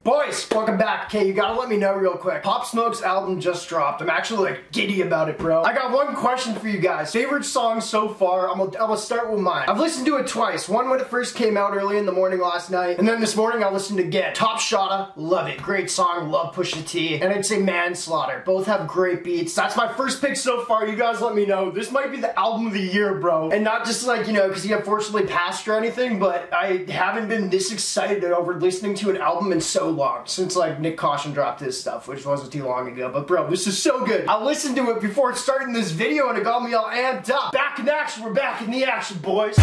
Boys, welcome back. Okay, you gotta let me know real quick. Pop Smoke's album just dropped. I'm actually like giddy about it, bro. I got one question for you guys. Favorite song so far? I'm gonna start with mine. I've listened to it twice. One when it first came out early in the morning last night, and then this morning I listened again. Top Shotta, love it. Great song, love Pusha T. And I'd say Manslaughter. Both have great beats. That's my first pick so far. You guys let me know. This might be the album of the year, bro. And not just like, you know, because he unfortunately passed or anything, but I haven't been this excited over listening to an album in so long, since like Nick Caution dropped his stuff, which wasn't too long ago. But bro, this is so good. I listened to it before starting this video and it got me all amped up. Back in action, we're back in the action, boys.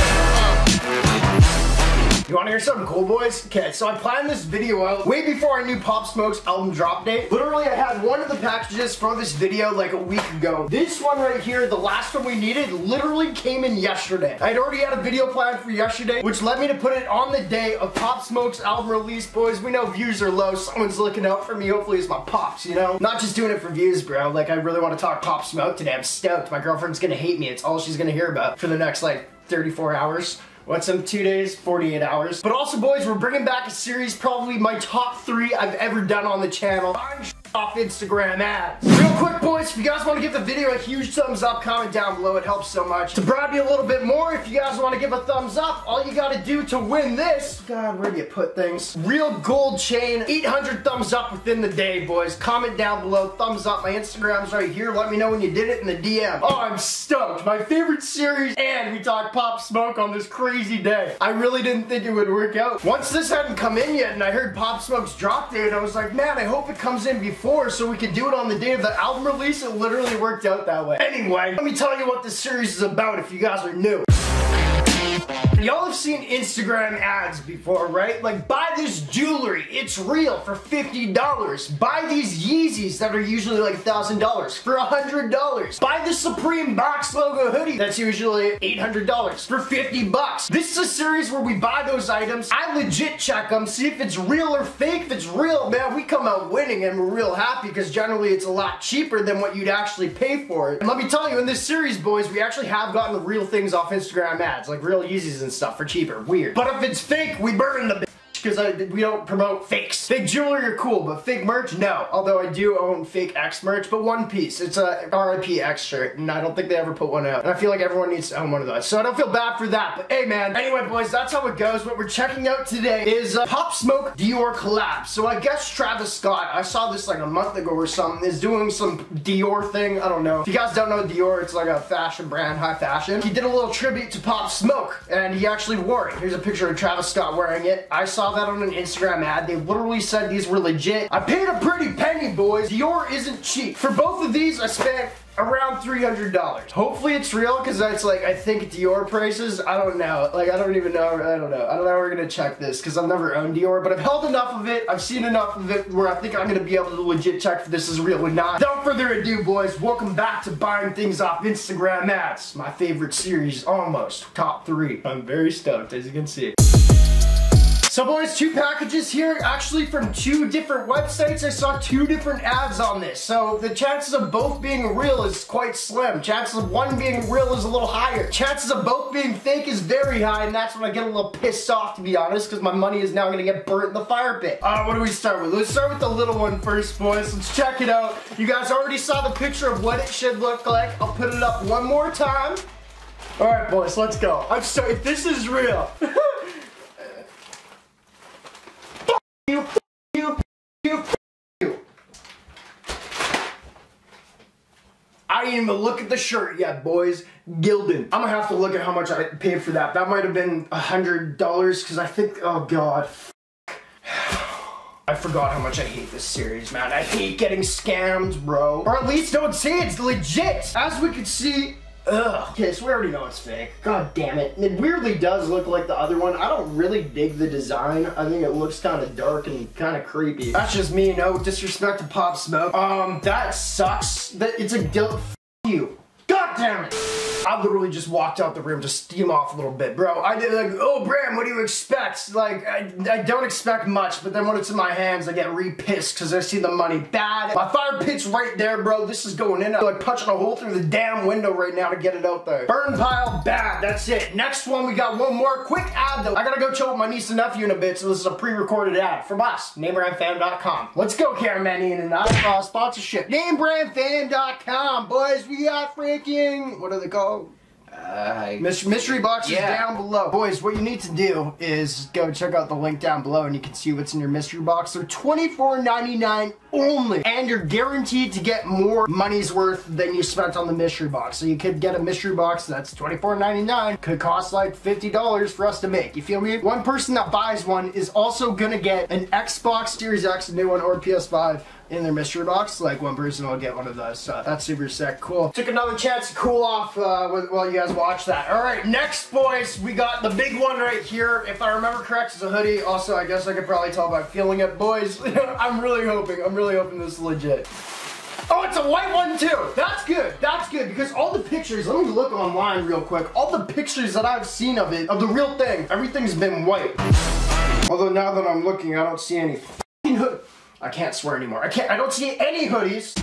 You wanna hear something cool, boys? Okay, so I planned this video out way before I knew Pop Smoke's album drop date. Literally, I had one of the packages for this video like a week ago. This one right here, the last one we needed, literally came in yesterday. I'd already had a video planned for yesterday, which led me to put it on the day of Pop Smoke's album release, boys. We know views are low. Someone's looking out for me. Hopefully it's my pops, you know? Not just doing it for views, bro. Like, I really want to talk Pop Smoke today. I'm stoked. My girlfriend's gonna hate me. It's all she's gonna hear about for the next, like, 34 hours. What's in 2 days? 48 hours. But also, boys, we're bringing back a series, probably my top 3 I've ever done on the channel. Buying off Instagram ads. Real quick, boys, if you guys want to give the video a huge thumbs up, comment down below. It helps so much. To bribe me a little bit more, if you guys want to give a thumbs up, all you gotta do to win this, God, where do you put things? Real gold chain, 800 thumbs up within the day, boys. Comment down below, thumbs up. My Instagram's right here. Let me know when you did it in the DM. Oh, I'm stoked. My favorite series, and we talk Pop Smoke on this crazy day. I really didn't think it would work out. Once this hadn't come in yet and I heard Pop Smoke's drop date, I was like, man, I hope it comes in before so we could do it on the day of the album release. It literally worked out that way. Anyway, let me tell you what this series is about if you guys are new. Y'all have seen Instagram ads before, right? Like, buy this jewelry, it's real, for $50. Buy these Yeezys that are usually like $1,000 for $100. Buy the Supreme box logo hoodie that's usually $800 for 50 bucks. This is a series where we buy those items, I legit check them, see if it's real or fake. If it's real, man, we come out winning and we're real happy because generally it's a lot cheaper than what you'd actually pay for it. And let me tell you, in this series, boys, we actually have gotten the real things off Instagram ads, like real Yeezys and stuff for cheaper. Weird. But if it's fake, we burn the bitch because we don't promote fakes. Fake jewelry are cool, but fake merch, no. Although I do own fake X merch, but One Piece. It's a RIP X shirt, and I don't think they ever put one out. And I feel like everyone needs to own one of those, so I don't feel bad for that. But hey, man. Anyway, boys, that's how it goes. What we're checking out today is Pop Smoke Dior collab. So I guess Travis Scott, I saw this like a month ago or something, is doing some Dior thing. I don't know. If you guys don't know Dior, it's like a fashion brand, high fashion. He did a little tribute to Pop Smoke, and he actually wore it. Here's a picture of Travis Scott wearing it. I saw that on an Instagram ad. They literally said these were legit. I paid a pretty penny, boys. Dior isn't cheap. For both of these, I spent around $300. Hopefully it's real, because that's like, I think Dior prices, I don't know. Like, I don't even know. I don't know how we're gonna check this, because I've never owned Dior, but I've held enough of it. I've seen enough of it where I think I'm gonna be able to legit check if this is real or not. Without further ado, boys, welcome back to buying things off Instagram ads. My favorite series, almost. Top 3. I'm very stoked, as you can see. So, boys, 2 packages here, actually from 2 different websites. I saw 2 different ads on this, so the chances of both being real is quite slim. Chances of one being real is a little higher. Chances of both being fake is very high, and that's when I get a little pissed off, to be honest, because my money is now gonna get burnt in the fire pit. What do we start with? Let's start with the little one first, boys. Let's check it out. You guys already saw the picture of what it should look like. I'll put it up one more time. All right, boys, let's go. I'm sorry, if this is real. I didn't even look at the shirt yet, boys. Gildan. I'm gonna have to look at how much I paid for that. That might have been $100, because I think, oh god. I forgot how much I hate this series, man. I hate getting scammed, bro. Or at least don't say it's legit. As we can see, ugh. Okay, so we already know it's fake. God damn it. It weirdly does look like the other one. I don't really dig the design. I think it looks kind of dark and kind of creepy. That's just me, no disrespect to Pop Smoke. That sucks. It's a guilt. F you. God damn it. I literally just walked out the room to steam off a little bit, bro. I did like, oh, Bram, what do you expect? Like, I don't expect much, but then when it's in my hands, I get re-pissed because I see the money bad. My fire pit's right there, bro. This is going in. I'm like punching a hole through the damn window right now to get it out there. Burn pile, bad. That's it. Next one, we got one more quick ad though. I gotta go chill with my niece and nephew in a bit, so this is a pre-recorded ad from us, NameBranFam.com. Let's go, Caramanian and I. Sponsorship. NameBranFam.com, boys. We got freaking, what are they called? Mystery boxes down below. Boys, what you need to do is go check out the link down below and you can see what's in your mystery box. They're $24.99 only. And you're guaranteed to get more money's worth than you spent on the mystery box. So you could get a mystery box that's $24.99. Could cost like $50 for us to make. You feel me? One person that buys one is also gonna get an Xbox Series X, a new one, or PS5 in their mystery box. Like one person will get one of those. So that's super sick. Cool. Took another chance to cool off while you guys watch that. Alright, next, boys, we got the big one right here. If I remember correct, it's a hoodie. Also, I guess I could probably tell by feeling it, boys. I'm really hoping this is legit. Oh, it's a white one too. That's good. That's good because all the pictures, let me look online real quick. All the pictures that I've seen of it, of the real thing, everything's been white. Although now that I'm looking, I don't see any f***ing hood. I can't swear anymore. I don't see any hoodies.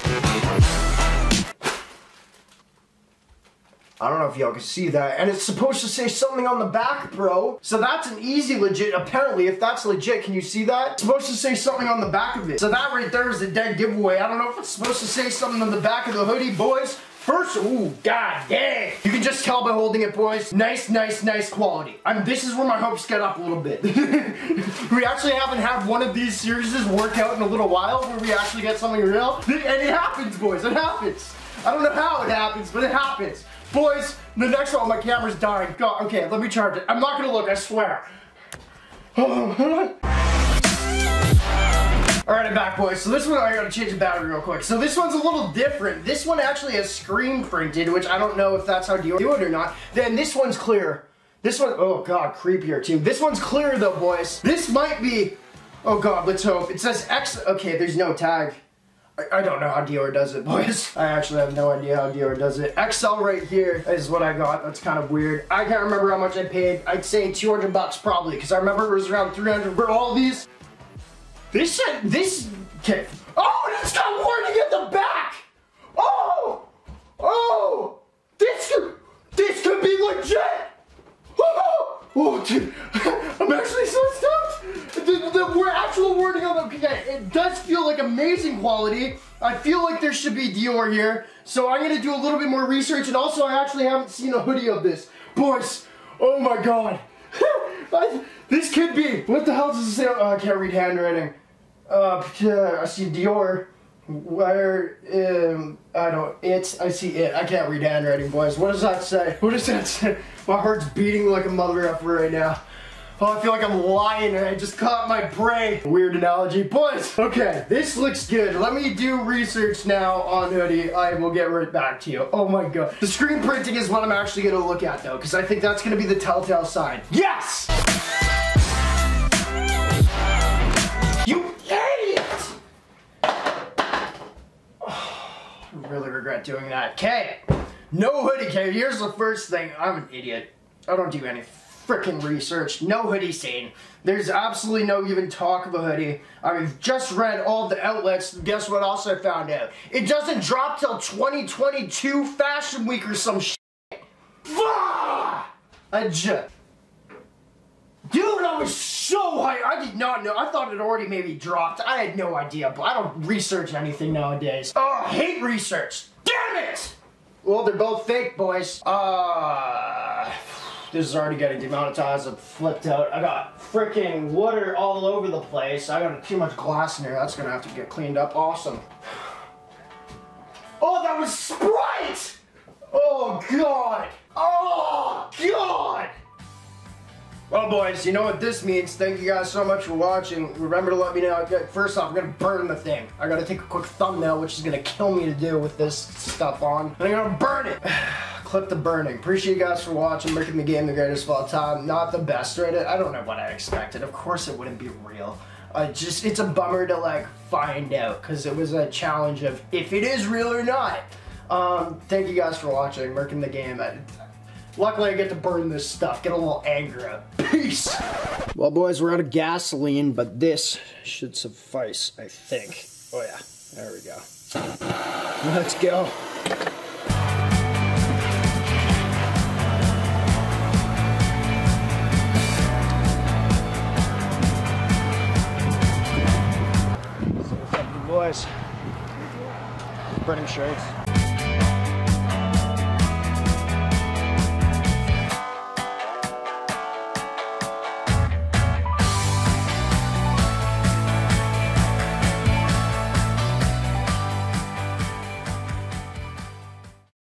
I don't know if y'all can see that. And it's supposed to say something on the back, bro. So that's an easy legit, apparently. If that's legit, can you see that? It's supposed to say something on the back of it. So that right there is a dead giveaway. I don't know if it's supposed to say something on the back of the hoodie, boys. First, ooh, god dang. You can just tell by holding it, boys. Nice, nice, nice quality. This is where my hopes get up a little bit. We actually haven't had one of these series work out in a little while where we actually get something real. And it happens, boys, it happens. I don't know how it happens, but it happens. Boys, the next one, my camera's dying. Go, okay, let me charge it. I'm not gonna look, I swear. Alright, I'm back, boys. So this one, I gotta change the battery real quick. So this one's a little different. This one actually has screen printed, which I don't know if that's how Dior do it or not. Then this one's clear. This one, oh god, creepier too. This one's clear though, boys. This might be, oh god, let's hope. It says X, okay, there's no tag. I don't know how Dior does it, boys. I actually have no idea how Dior does it. XL right here is what I got. That's kind of weird. I can't remember how much I paid. I'd say 200 bucks probably, because I remember it was around 300 for all these. This said, okay. Oh, it's got warning at the back! Oh! Oh! This could be legit! Oh, dude, I'm actually so stoked! The actual wording on the, okay, it does feel like amazing quality. I feel like there should be Dior here, so I'm gonna do a little bit more research, and also I actually haven't seen a hoodie of this. Boys, oh my god. This could be, what the hell does it say? Oh, I can't read handwriting. I see Dior. Where, I see it. I can't read handwriting, boys. What does that say? What does that say? My heart's beating like a mother effer right now. Oh, I feel like I'm lying and I just caught my prey. Weird analogy. Boys, okay, this looks good. Let me do research now on hoodie. I will get right back to you. Oh my god. The screen printing is what I'm actually gonna look at though, because I think that's gonna be the telltale sign. Yes! You idiot! I really regret doing that. Okay, no hoodie, okay, here's the first thing. I'm an idiot. I don't do any freaking research. No hoodie scene. There's absolutely no even talk of a hoodie. I've just read all the outlets. Guess what else I found out? It doesn't drop till 2022 Fashion Week or some shit. Dude, I was so hyped. I did not know. I thought it already maybe dropped. I had no idea, but I don't research anything nowadays. Oh, I hate research. Damn it! Well, they're both fake, boys. This is already getting demonetized. I'm flipped out. I got freaking water all over the place. I got too much glass in here. That's gonna have to get cleaned up. Awesome. Oh, that was Sprite! Oh, God. Oh, God! Well, boys, you know what this means. Thank you guys so much for watching. Remember to let me know. First off, I'm gonna burn the thing. I gotta take a quick thumbnail, which is gonna kill me to do with this stuff on. And I'm gonna burn it. Clip the burning. Appreciate you guys for watching. Making the game the greatest of all time. Not the best rated. I don't know what I expected. Of course it wouldn't be real. It's a bummer to like find out, because it was a challenge of if it is real or not. Thank you guys for watching, Merkin the Game. Luckily, I get to burn this stuff, get a little anger out. Peace! Well, boys, we're out of gasoline, but this should suffice, I think. Oh, yeah. There we go. Let's go. So what's up, you boys? Burning shirts.